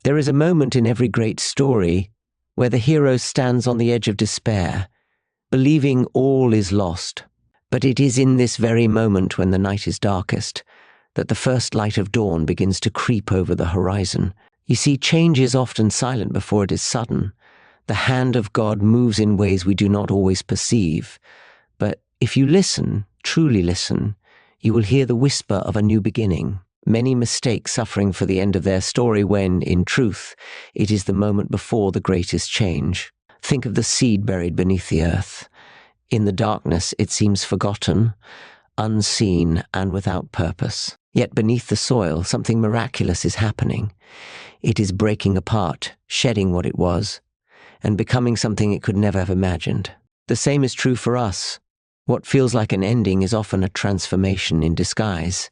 There is a moment in every great story where the hero stands on the edge of despair, believing all is lost. But it is in this very moment when the night is darkest that the first light of dawn begins to creep over the horizon. You see, change is often silent before it is sudden. The hand of God moves in ways we do not always perceive. But if you listen, truly listen, you will hear the whisper of a new beginning. Many mistake suffering for the end of their story when, in truth, it is the moment before the greatest change. Think of the seed buried beneath the earth. In the darkness, it seems forgotten, unseen, and without purpose. Yet beneath the soil, something miraculous is happening. It is breaking apart, shedding what it was, and becoming something it could never have imagined. The same is true for us. What feels like an ending is often a transformation in disguise.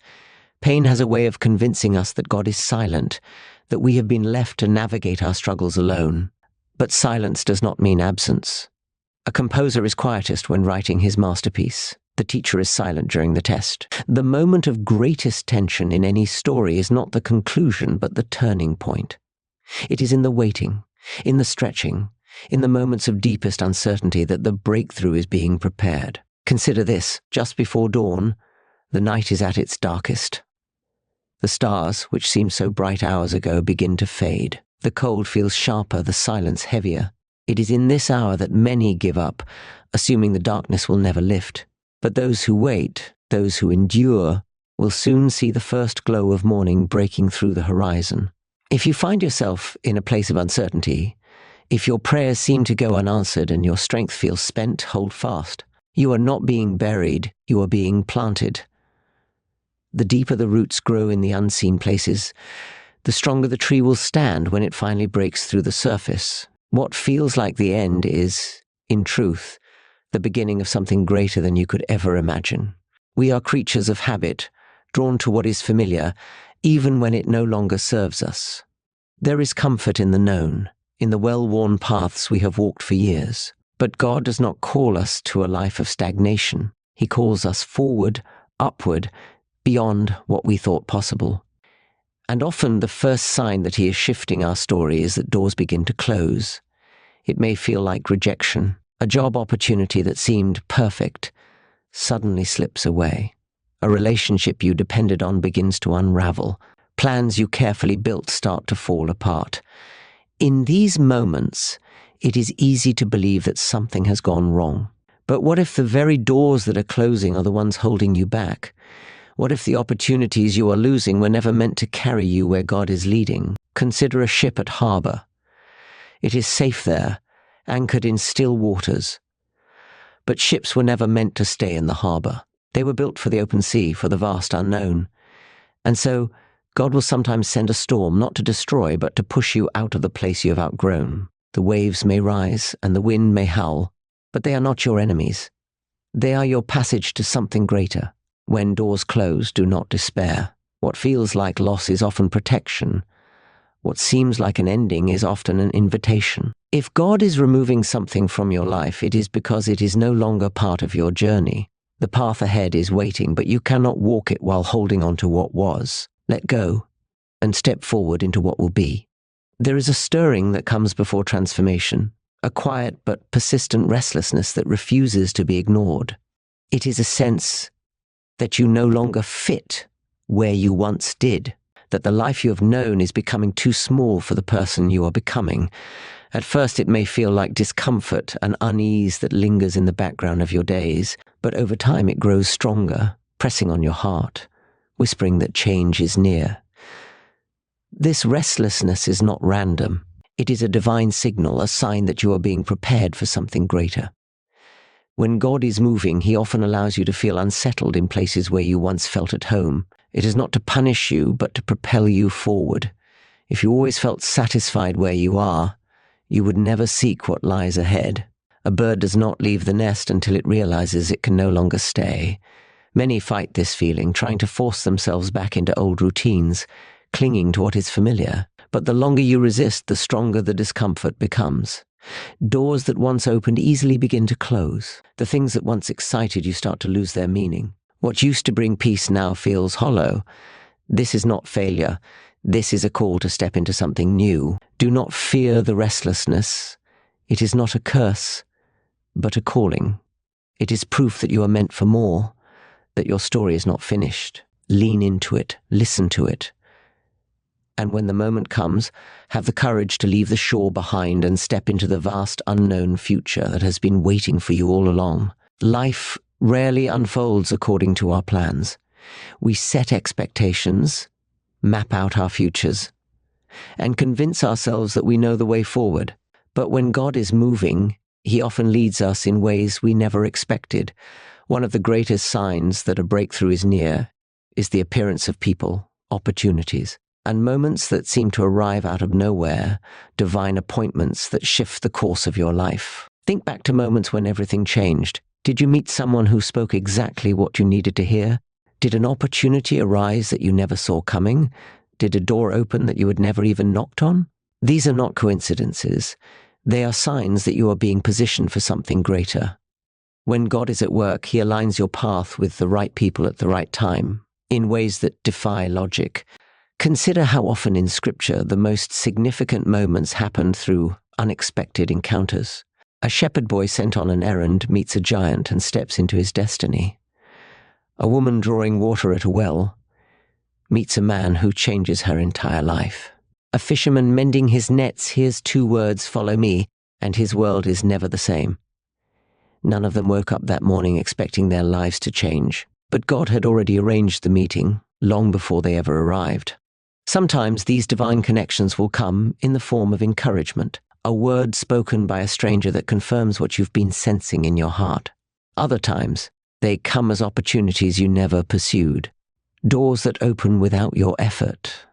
Pain has a way of convincing us that God is silent, that we have been left to navigate our struggles alone. But silence does not mean absence. A composer is quietest when writing his masterpiece. The teacher is silent during the test. The moment of greatest tension in any story is not the conclusion, but the turning point. It is in the waiting, in the stretching, in the moments of deepest uncertainty that the breakthrough is being prepared. Consider this: just before dawn, the night is at its darkest. The stars, which seemed so bright hours ago, begin to fade. The cold feels sharper, the silence heavier. It is in this hour that many give up, assuming the darkness will never lift. But those who wait, those who endure, will soon see the first glow of morning breaking through the horizon. If you find yourself in a place of uncertainty, if your prayers seem to go unanswered and your strength feels spent, hold fast. You are not being buried, you are being planted. The deeper the roots grow in the unseen places, the stronger the tree will stand when it finally breaks through the surface. What feels like the end is, in truth, the beginning of something greater than you could ever imagine. We are creatures of habit, drawn to what is familiar, even when it no longer serves us. There is comfort in the known, in the well-worn paths we have walked for years. But God does not call us to a life of stagnation. He calls us forward, upward, beyond what we thought possible. And often the first sign that He is shifting our story is that doors begin to close. It may feel like rejection. A job opportunity that seemed perfect suddenly slips away. A relationship you depended on begins to unravel. Plans you carefully built start to fall apart. In these moments, it is easy to believe that something has gone wrong. But what if the very doors that are closing are the ones holding you back? What if the opportunities you are losing were never meant to carry you where God is leading? Consider a ship at harbor. It is safe there, anchored in still waters. But ships were never meant to stay in the harbor. They were built for the open sea, for the vast unknown. And so, God will sometimes send a storm, not to destroy, but to push you out of the place you have outgrown. The waves may rise, and the wind may howl, but they are not your enemies. They are your passage to something greater. When doors close, do not despair. What feels like loss is often protection. What seems like an ending is often an invitation. If God is removing something from your life, it is because it is no longer part of your journey. The path ahead is waiting, but you cannot walk it while holding on to what was. Let go and step forward into what will be. There is a stirring that comes before transformation, a quiet but persistent restlessness that refuses to be ignored. It is a sense that you no longer fit where you once did, that the life you have known is becoming too small for the person you are becoming. At first it may feel like discomfort and unease that lingers in the background of your days, but over time it grows stronger, pressing on your heart, whispering that change is near. This restlessness is not random. It is a divine signal, a sign that you are being prepared for something greater. When God is moving, He often allows you to feel unsettled in places where you once felt at home. It is not to punish you, but to propel you forward. If you always felt satisfied where you are, you would never seek what lies ahead. A bird does not leave the nest until it realizes it can no longer stay. Many fight this feeling, trying to force themselves back into old routines, clinging to what is familiar. But the longer you resist, the stronger the discomfort becomes. Doors that once opened easily begin to close. The things that once excited you start to lose their meaning. What used to bring peace now feels hollow. This is not failure. This is a call to step into something new. Do not fear the restlessness. It is not a curse, but a calling. It is proof that you are meant for more, that your story is not finished. Lean into it, listen to it. And when the moment comes, have the courage to leave the shore behind and step into the vast unknown future that has been waiting for you all along. Life rarely unfolds according to our plans. We set expectations, map out our futures, and convince ourselves that we know the way forward. But when God is moving, He often leads us in ways we never expected. One of the greatest signs that a breakthrough is near is the appearance of people, opportunities, and moments that seem to arrive out of nowhere, divine appointments that shift the course of your life. Think back to moments when everything changed. Did you meet someone who spoke exactly what you needed to hear? Did an opportunity arise that you never saw coming? Did a door open that you had never even knocked on? These are not coincidences. They are signs that you are being positioned for something greater. When God is at work, He aligns your path with the right people at the right time, in ways that defy logic. Consider how often in Scripture the most significant moments happened through unexpected encounters. A shepherd boy sent on an errand meets a giant and steps into his destiny. A woman drawing water at a well meets a man who changes her entire life. A fisherman mending his nets hears 2 words, "Follow me," and his world is never the same. None of them woke up that morning expecting their lives to change, but God had already arranged the meeting long before they ever arrived. Sometimes these divine connections will come in the form of encouragement, a word spoken by a stranger that confirms what you've been sensing in your heart. Other times, they come as opportunities you never pursued, doors that open without your effort.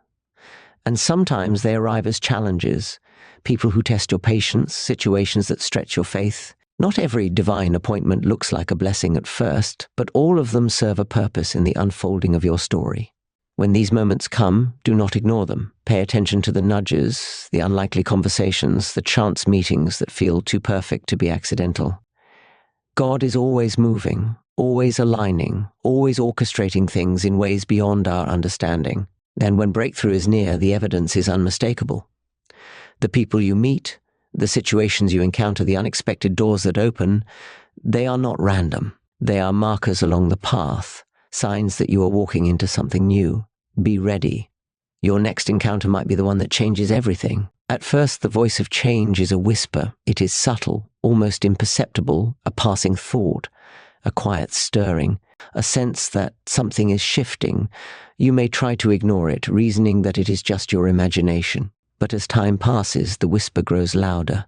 And sometimes they arrive as challenges, people who test your patience, situations that stretch your faith. Not every divine appointment looks like a blessing at first, but all of them serve a purpose in the unfolding of your story. When these moments come, do not ignore them. Pay attention to the nudges, the unlikely conversations, the chance meetings that feel too perfect to be accidental. God is always moving, always aligning, always orchestrating things in ways beyond our understanding. And when breakthrough is near, the evidence is unmistakable. The people you meet, the situations you encounter, the unexpected doors that open, they are not random. They are markers along the path, signs that you are walking into something new. Be ready. Your next encounter might be the one that changes everything. At first, the voice of change is a whisper. It is subtle, almost imperceptible, a passing thought, a quiet stirring, a sense that something is shifting. You may try to ignore it, reasoning that it is just your imagination. But as time passes, the whisper grows louder.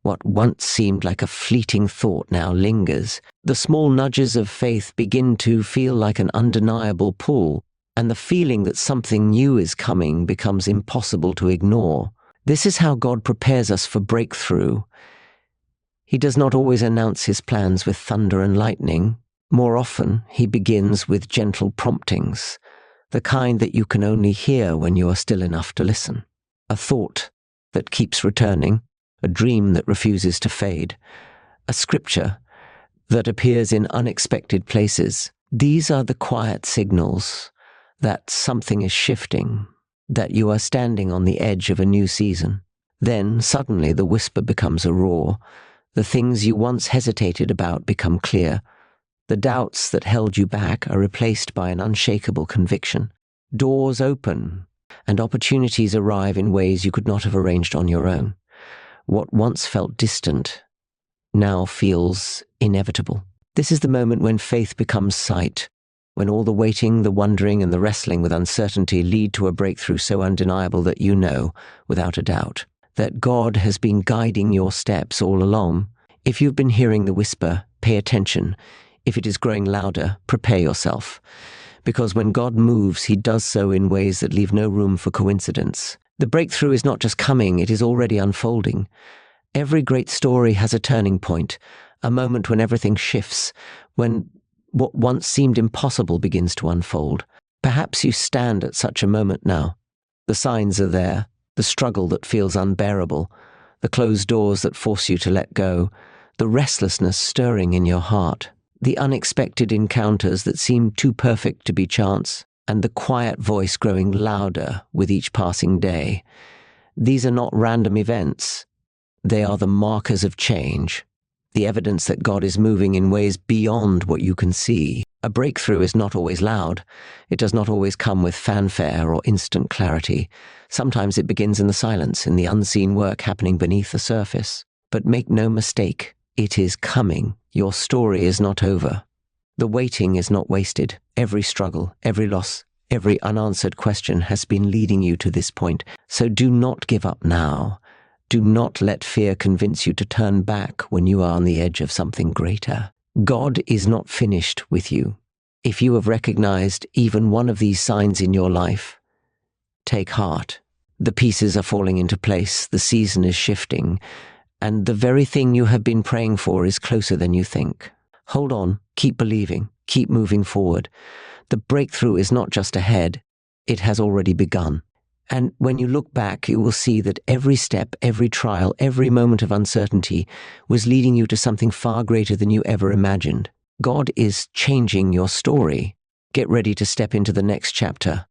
What once seemed like a fleeting thought now lingers. The small nudges of faith begin to feel like an undeniable pull, and the feeling that something new is coming becomes impossible to ignore. This is how God prepares us for breakthrough. He does not always announce His plans with thunder and lightning. More often, He begins with gentle promptings, the kind that you can only hear when you are still enough to listen. A thought that keeps returning, a dream that refuses to fade, a scripture that appears in unexpected places. These are the quiet signals that something is shifting, that you are standing on the edge of a new season. Then, suddenly, the whisper becomes a roar. The things you once hesitated about become clear. The doubts that held you back are replaced by an unshakable conviction. Doors open, and opportunities arrive in ways you could not have arranged on your own. What once felt distant now feels inevitable. This is the moment when faith becomes sight, when all the waiting, the wondering, and the wrestling with uncertainty lead to a breakthrough so undeniable that you know, without a doubt, that God has been guiding your steps all along. If you've been hearing the whisper, pay attention. If it is growing louder, prepare yourself. Because when God moves, He does so in ways that leave no room for coincidence. The breakthrough is not just coming, it is already unfolding. Every great story has a turning point, a moment when everything shifts, when what once seemed impossible begins to unfold. Perhaps you stand at such a moment now. The signs are there, the struggle that feels unbearable, the closed doors that force you to let go, the restlessness stirring in your heart, the unexpected encounters that seem too perfect to be chance. and the quiet voice growing louder with each passing day. These are not random events. They are the markers of change, the evidence that God is moving in ways beyond what you can see. A breakthrough is not always loud. It does not always come with fanfare or instant clarity. Sometimes it begins in the silence, in the unseen work happening beneath the surface. But make no mistake, it is coming. Your story is not over. The waiting is not wasted. Every struggle, every loss, every unanswered question has been leading you to this point. So do not give up now. Do not let fear convince you to turn back when you are on the edge of something greater. God is not finished with you. If you have recognized even one of these signs in your life, take heart. The pieces are falling into place, the season is shifting, and the very thing you have been praying for is closer than you think. Hold on, keep believing, keep moving forward. The breakthrough is not just ahead, it has already begun. And when you look back, you will see that every step, every trial, every moment of uncertainty was leading you to something far greater than you ever imagined. God is changing your story. Get ready to step into the next chapter.